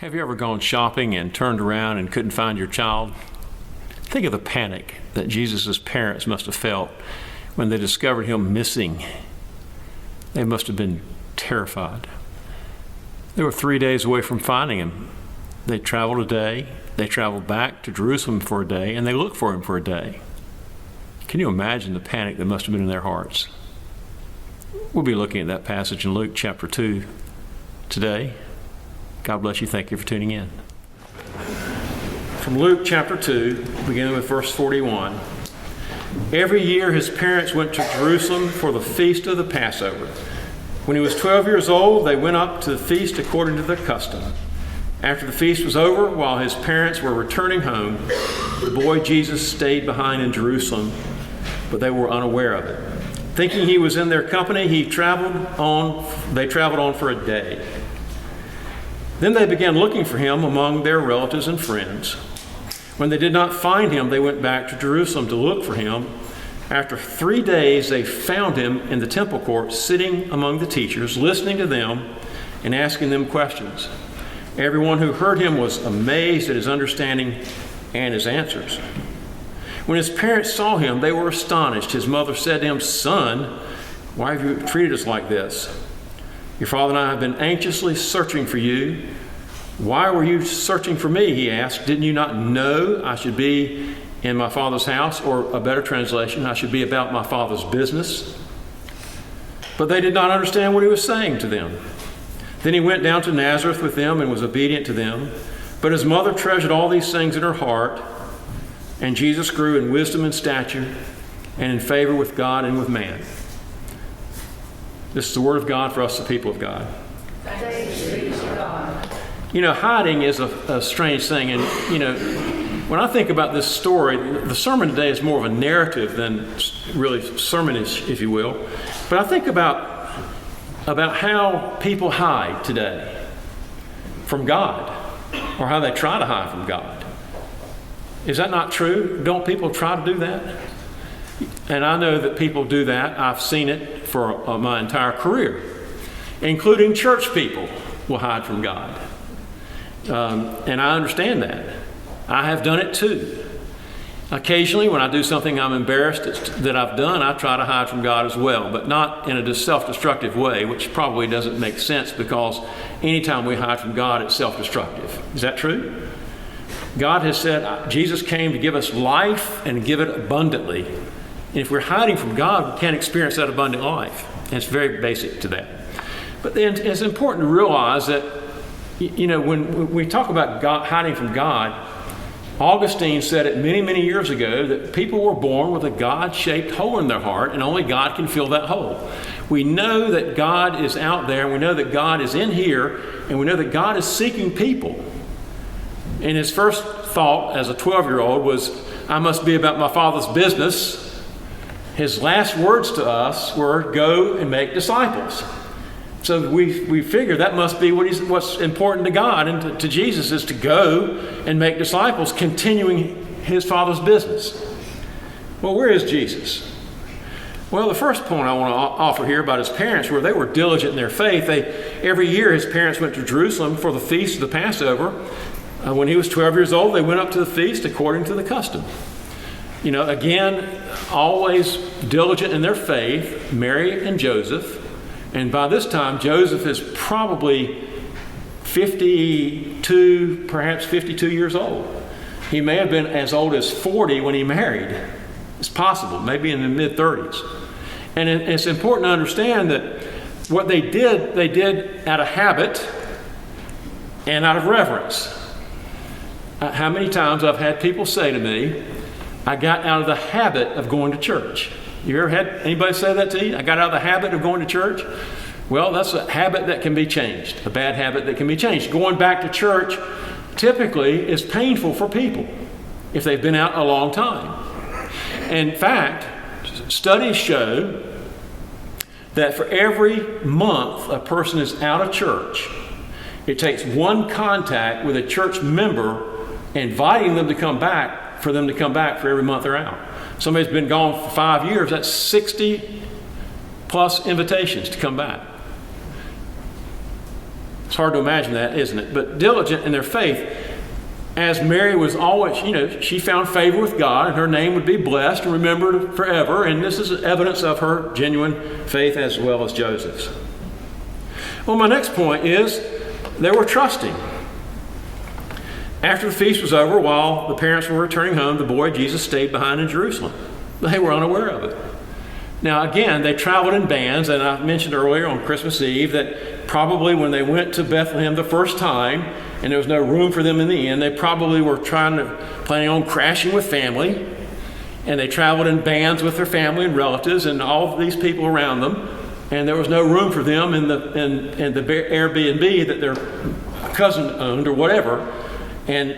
Have you ever gone shopping and turned around and couldn't find your child? Think of the panic that Jesus' parents must have felt when they discovered him missing. They must have been terrified. They were 3 days away from finding him. They traveled a day, they traveled back to Jerusalem for a day, and they looked for him for a day. Can you imagine the panic that must have been in their hearts? We'll be looking at that passage in Luke chapter 2 today. God bless you. Thank you for tuning in. From Luke chapter 2, beginning with verse 41. Every year his parents went to Jerusalem for the feast of the Passover. When he was 12 years old, they went up to the feast according to their custom. After the feast was over, while his parents were returning home, the boy Jesus stayed behind in Jerusalem, but they were unaware of it. Thinking he was in their company, they traveled on for a day. Then they began looking for him among their relatives and friends. When they did not find him, they went back to Jerusalem to look for him. After 3 days, they found him in the temple court, sitting among the teachers, listening to them and asking them questions. Everyone who heard him was amazed at his understanding and his answers. When his parents saw him, they were astonished. His mother said to him, "Son, why have you treated us like this? Your father and I have been anxiously searching for you." "Why were you searching for me?" he asked. "Didn't you not know I should be in my father's house?" Or a better translation, "I should be about my father's business." But they did not understand what he was saying to them. Then he went down to Nazareth with them and was obedient to them. But his mother treasured all these things in her heart. And Jesus grew in wisdom and stature and in favor with God and with man. This is the word of God for us, the people of God. Thanks be to God. You know, hiding is a strange thing. And, you know, when I think about this story, the sermon today is more of a narrative than really sermonish, if you will. But I think about how people hide today from God, or how they try to hide from God. Is that not true? Don't people try to do that? And I know that people do that. I've seen it for my entire career, including church people will hide from God. And I understand that. I have done it too. Occasionally, when I do something I'm embarrassed that I've done, I try to hide from God as well, but not in a self-destructive way, which probably doesn't make sense, because anytime we hide from God, it's self-destructive. Is that true? God has said Jesus came to give us life and give it abundantly. And if we're hiding from God, we can't experience that abundant life. And it's very basic to that. But then it's important to realize that, you know, when we talk about God, hiding from God, Augustine said it many, many years ago that people were born with a God-shaped hole in their heart, and only God can fill that hole. We know that God is out there, and we know that God is in here, and we know that God is seeking people. And his first thought as a 12-year-old was, "I must be about my father's business." His last words to us were, "Go and make disciples." So we figure that must be what's important to God and to Jesus, is to go and make disciples, continuing his father's business. Well, where is Jesus? Well, the first point I want to offer here about his parents were they were diligent in their faith. Every year his parents went to Jerusalem for the feast of the Passover. When he was 12 years old, they went up to the feast according to the custom. You know, again, always diligent in their faith, Mary and Joseph. And by this time, Joseph is probably 52, perhaps 52 years old. He may have been as old as 40 when he married. It's possible, maybe in the mid-30s. And it's important to understand that what they did out of habit and out of reverence. How many times I've had people say to me, "I got out of the habit of going to church." You ever had anybody say that to you? "I got out of the habit of going to church"? Well, that's a habit that can be changed, a bad habit that can be changed. Going back to church typically is painful for people if they've been out a long time. In fact, studies show that for every month a person is out of church, it takes one contact with a church member inviting them to come back for them to come back for every month they're out. Somebody's been gone for 5 years, that's 60 plus invitations to come back. It's hard to imagine that, isn't it? But diligent in their faith, as Mary was always, she found favor with God, and her name would be blessed and remembered forever. And this is evidence of her genuine faith as well as Joseph's. Well, my next point is they were trusting. After the feast was over, while the parents were returning home, the boy Jesus stayed behind in Jerusalem. They were unaware of it. Now, again, they traveled in bands, and I mentioned earlier on Christmas Eve that probably when they went to Bethlehem the first time, and there was no room for them in the inn, they probably were planning on crashing with family, and they traveled in bands with their family and relatives and all of these people around them, and there was no room for them in the Airbnb that their cousin owned or whatever, and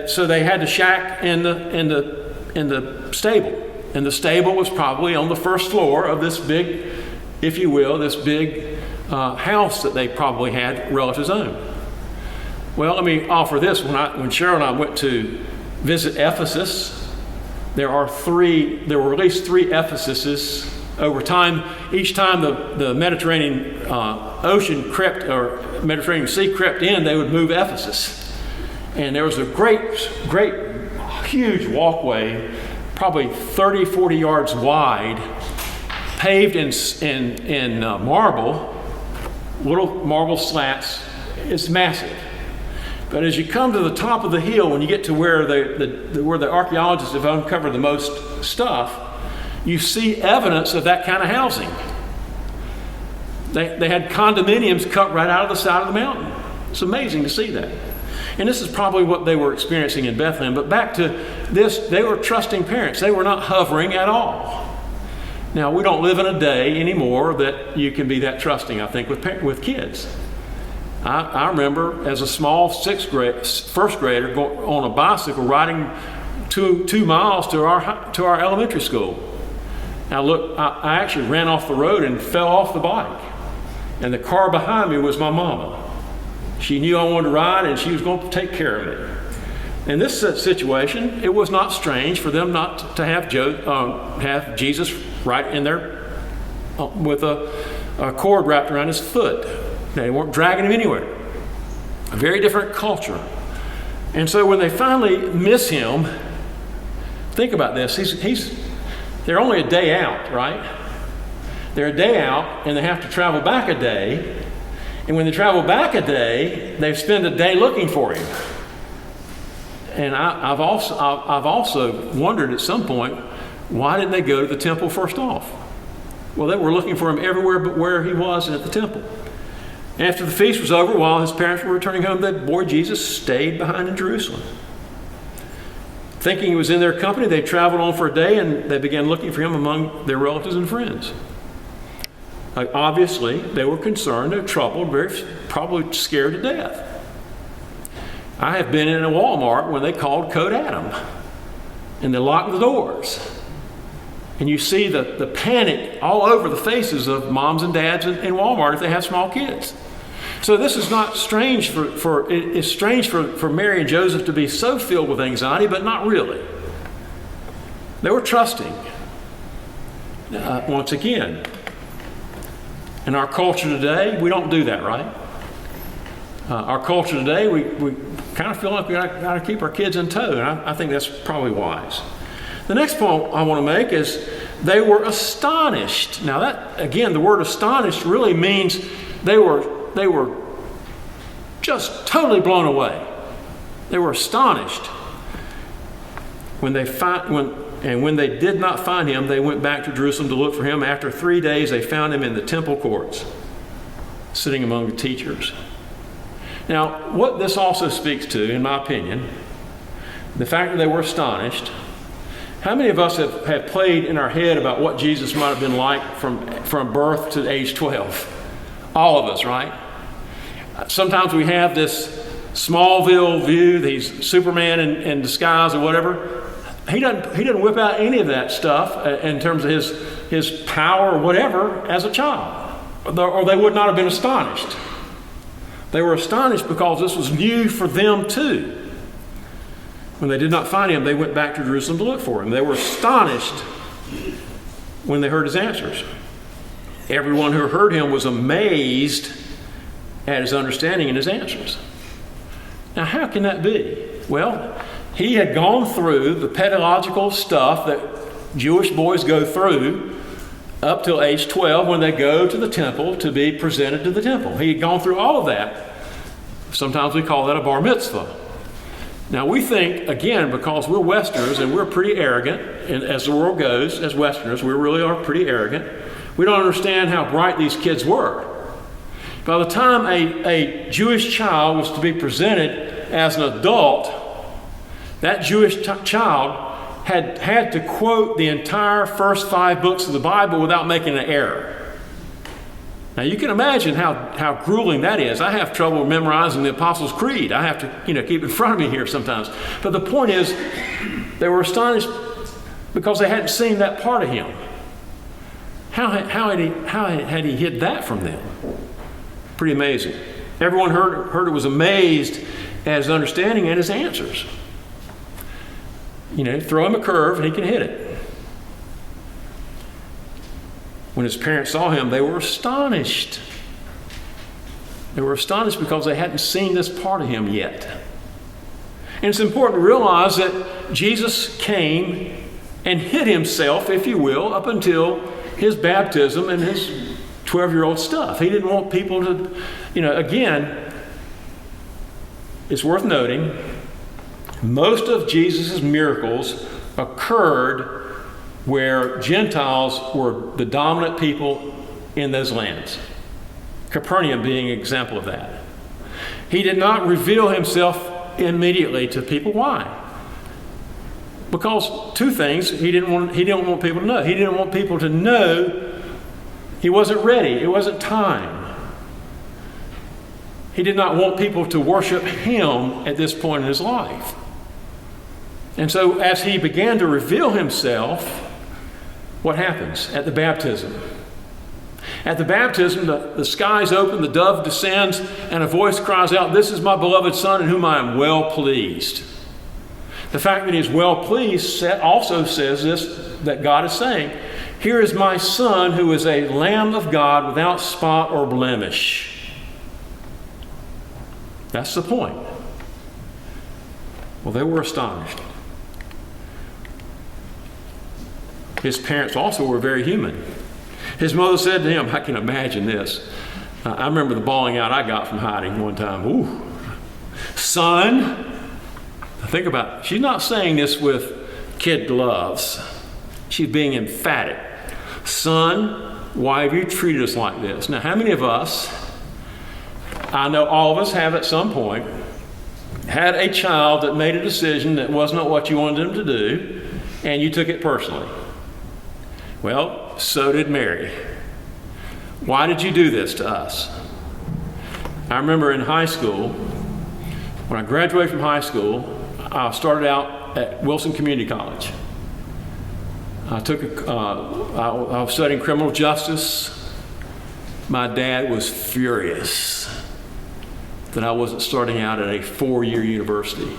so they had to shack in the stable. And the stable was probably on the first floor of this big, if you will, this big house that they probably had relatives own. Well, let me offer this. When Cheryl and I went to visit Ephesus, there were at least 3 Ephesuses over time. Each time the Mediterranean Mediterranean Sea crept in, they would move Ephesus. And there was a great, huge walkway, probably 30, 40 yards wide, paved in marble, little marble slats. It's massive. But as you come to the top of the hill, when you get to where the archaeologists have uncovered the most stuff, you see evidence of that kind of housing. They had condominiums cut right out of the side of the mountain. It's amazing to see that. And this is probably what they were experiencing in Bethlehem. But back to this, they were trusting parents. They were not hovering at all. Now, we don't live in a day anymore that you can be that trusting, I think, with kids. I remember as a small first grader going on a bicycle riding 2 miles to our elementary school. Now look, I actually ran off the road and fell off the bike. And the car behind me was my mama. She knew I wanted to ride, and she was going to take care of me. In this situation, it was not strange for them not to have Jesus right in there with a cord wrapped around his foot. They weren't dragging him anywhere. A very different culture. And so when they finally miss him, think about this. They're only a day out, right? They're a day out, and they have to travel back a day. And when they travel back a day, they spend a day looking for him. And I've also wondered at some point, why didn't they go to the temple first off? Well, they were looking for him everywhere but where he was at the temple. After the feast was over, while his parents were returning home, the boy Jesus stayed behind in Jerusalem. Thinking he was in their company, they traveled on for a day, and they began looking for him among their relatives and friends. Obviously, they were concerned, they were troubled, probably scared to death. I have been in a Walmart when they called Code Adam, and they locked the doors. And you see the panic all over the faces of moms and dads in Walmart if they have small kids. So this is not strange it's strange for Mary and Joseph to be so filled with anxiety, but not really. They were trusting. Once again, in our culture today, we don't do that, right? Our culture today, we kind of feel like we got to keep our kids in tow, and I think that's probably wise. The next point I want to make is they were astonished. Now that, again, the word astonished really means they were just totally blown away. They were astonished. When they did not find him, they went back to Jerusalem to look for him. After 3 days, they found him in the temple courts, sitting among the teachers. Now, what this also speaks to, in my opinion, the fact that they were astonished. How many of us have played in our head about what Jesus might have been like from birth to age 12? All of us, right? Sometimes we have this Smallville view, he's Superman in disguise or whatever. He doesn't whip out any of that stuff in terms of his power or whatever as a child. Or they would not have been astonished. They were astonished because this was new for them too. When they did not find him, they went back to Jerusalem to look for him. They were astonished when they heard his answers. Everyone who heard him was amazed at his understanding and his answers. Now, how can that be? Well, he had gone through the pedagogical stuff that Jewish boys go through up till age 12 when they go to the temple to be presented to the temple. He had gone through all of that. Sometimes we call that a bar mitzvah. Now, we think, again, because we're Westerners and we're pretty arrogant, and as the world goes, as Westerners, we really are pretty arrogant. We don't understand how bright these kids were. By the time a Jewish child was to be presented as an adult, that Jewish child had to quote the entire first 5 books of the Bible without making an error. Now, you can imagine how grueling that is. I have trouble memorizing the Apostles' Creed. I have to, keep it in front of me here sometimes. But the point is, they were astonished because they hadn't seen that part of him. How had he hid that from them? Pretty amazing. Everyone heard it was amazed at his understanding and his answers. Throw him a curve and he can hit it. When his parents saw him, they were astonished. They were astonished because they hadn't seen this part of him yet. And it's important to realize that Jesus came and hid himself, if you will, up until his baptism and his 12-year-old stuff. He didn't want people to, again, it's worth noting, most of Jesus' miracles occurred where Gentiles were the dominant people in those lands. Capernaum being an example of that. He did not reveal himself immediately to people. Why? Because 2 things he didn't want people to know. He didn't want people to know he wasn't ready. It wasn't time. He did not want people to worship him at this point in his life. And so as he began to reveal himself, what happens at the baptism? At the baptism, the skies open, the dove descends, and a voice cries out, "This is my beloved Son in whom I am well pleased." The fact that he's well pleased also says this, that God is saying, "Here is my Son who is a Lamb of God without spot or blemish." That's the point. Well, they were astonished. His parents also were very human. His mother said to him, I can imagine this. I remember the bawling out I got from hiding one time. Ooh, son, think about it. She's not saying this with kid gloves. She's being emphatic. Son, why have you treated us like this? Now, how many of us, I know all of us have at some point, had a child that made a decision that was not what you wanted them to do, and you took it personally? Well, so did Mary. Why did you do this to us? I remember in high school, when I graduated from high school, I started out at Wilson Community College. I was studying criminal justice. My dad was furious that I wasn't starting out at a 4-year university.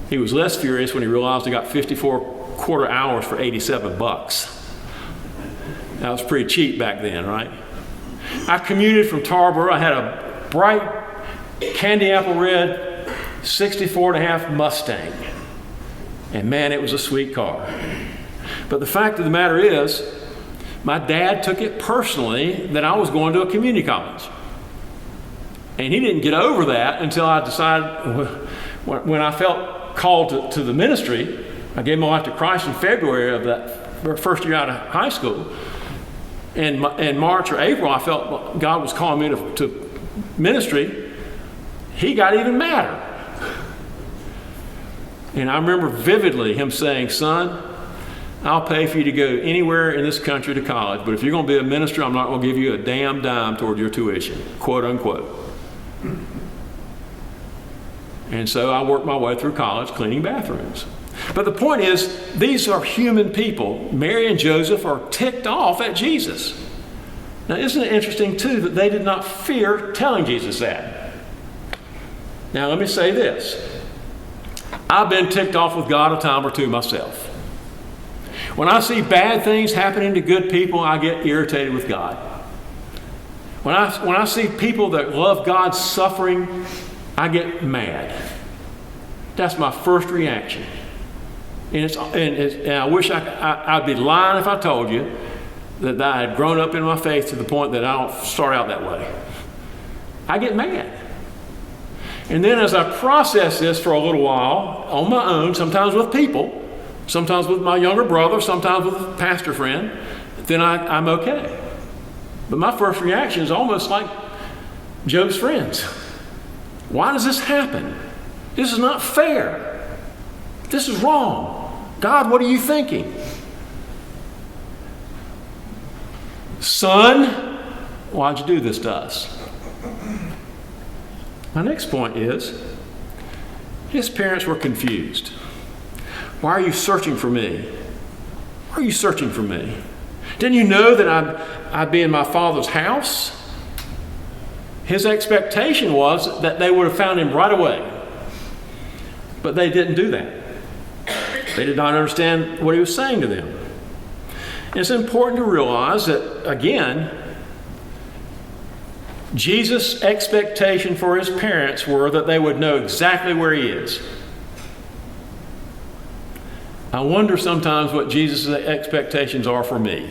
He was less furious when he realized I got 54 quarter hours for $87. That was pretty cheap back then, right? I commuted from Tarboro. I had a bright candy apple red 64.5 Mustang. And man, it was a sweet car. But the fact of the matter is, my dad took it personally that I was going to a community college. And he didn't get over that until I decided, when I felt called to the ministry. I gave my life to Christ in February of that first year out of high school. In March or April, I felt God was calling me to ministry. He got even madder. And I remember vividly him saying, "Son, I'll pay for you to go anywhere in this country to college, but if you're going to be a minister, I'm not going to give you a damn dime toward your tuition," quote unquote. And so I worked my way through college cleaning bathrooms. But the point is, these are human people. Mary and Joseph are ticked off at Jesus. Now, isn't it interesting, too, that they did not fear telling Jesus that? Now, let me say this. I've been ticked off with God a time or two myself. When I see bad things happening to good people, I get irritated with God. When I see people that love God suffering, I get mad. That's my first reaction. And I wish I'd be lying if I told you that I had grown up in my faith to the point that I don't start out that way. I get mad. And then as I process this for a little while on my own, sometimes with people, sometimes with my younger brother, sometimes with a pastor friend, then I'm okay. But my first reaction is almost like Job's friends. Why does this happen? This is not fair. This is wrong. God, what are you thinking? Son, why'd you do this to us? My next point is, his parents were confused. Why are you searching for me? Why are you searching for me? Didn't you know that I'd be in my Father's house? His expectation was that they would have found him right away. But they didn't do that. They did not understand what he was saying to them. And it's important to realize that, again, Jesus' expectation for his parents were that they would know exactly where he is. I wonder sometimes what Jesus' expectations are for me.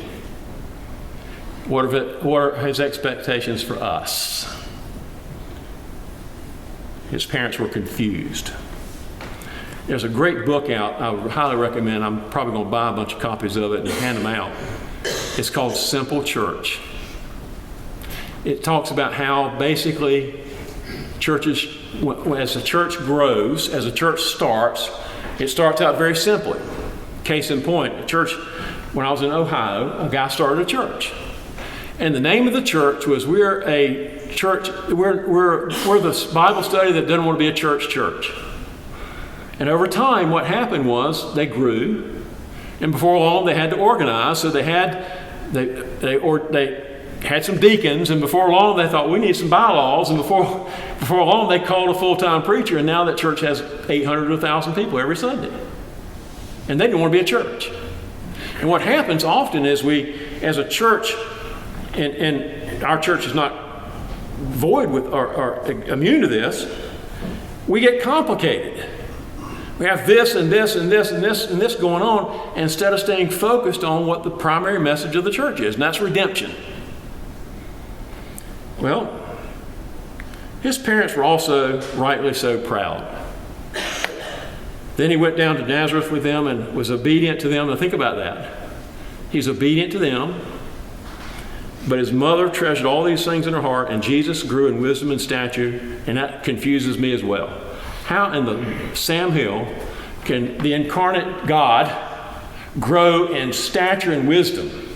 What are his expectations for us? His parents were confused. There's a great book out I would highly recommend. I'm probably going to buy a bunch of copies of it and hand them out. It's called Simple Church. It talks about how basically churches, as a church grows, as a church starts, it starts out very simply. Case in point, a church, when I was in Ohio, a guy started a church. And the name of the church was, we're a church, we're the Bible study that doesn't want to be a church. And over time, what happened was they grew, and before long they had to organize. So they had some deacons, and before long they thought we need some bylaws, and before long they called a full-time preacher, and now that church has 800 to 1,000 people every Sunday. And they didn't want to be a church. And what happens often is we, as a church, and our church is not void with or immune to this, we get complicated. We have this and this and this and this and this going on instead of staying focused on what the primary message of the church is, and that's redemption. Well, his parents were also rightly so proud. Then he went down to Nazareth with them and was obedient to them. Now think about that. He's obedient to them, but his mother treasured all these things in her heart, and Jesus grew in wisdom and stature, and that confuses me as well. How in the Sam Hill can the incarnate God grow in stature and wisdom?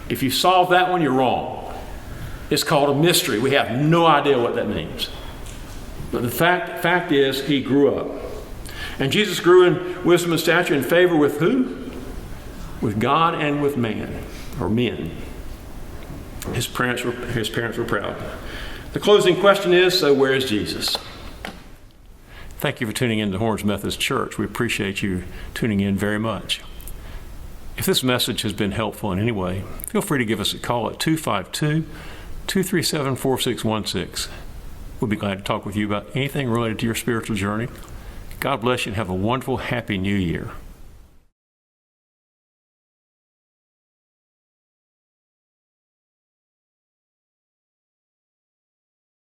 If you solve that one, you're wrong. It's called a mystery. We have no idea what that means. But the fact is, he grew up. And Jesus grew in wisdom and stature in favor with who? With God and with man, or men. His parents were proud. The closing question is, so where is Jesus? Thank you for tuning in to Horns Methodist Church. We appreciate you tuning in very much. If this message has been helpful in any way, feel free to give us a call at 252-237-4616. We'll be glad to talk with you about anything related to your spiritual journey. God bless you and have a wonderful, happy new year.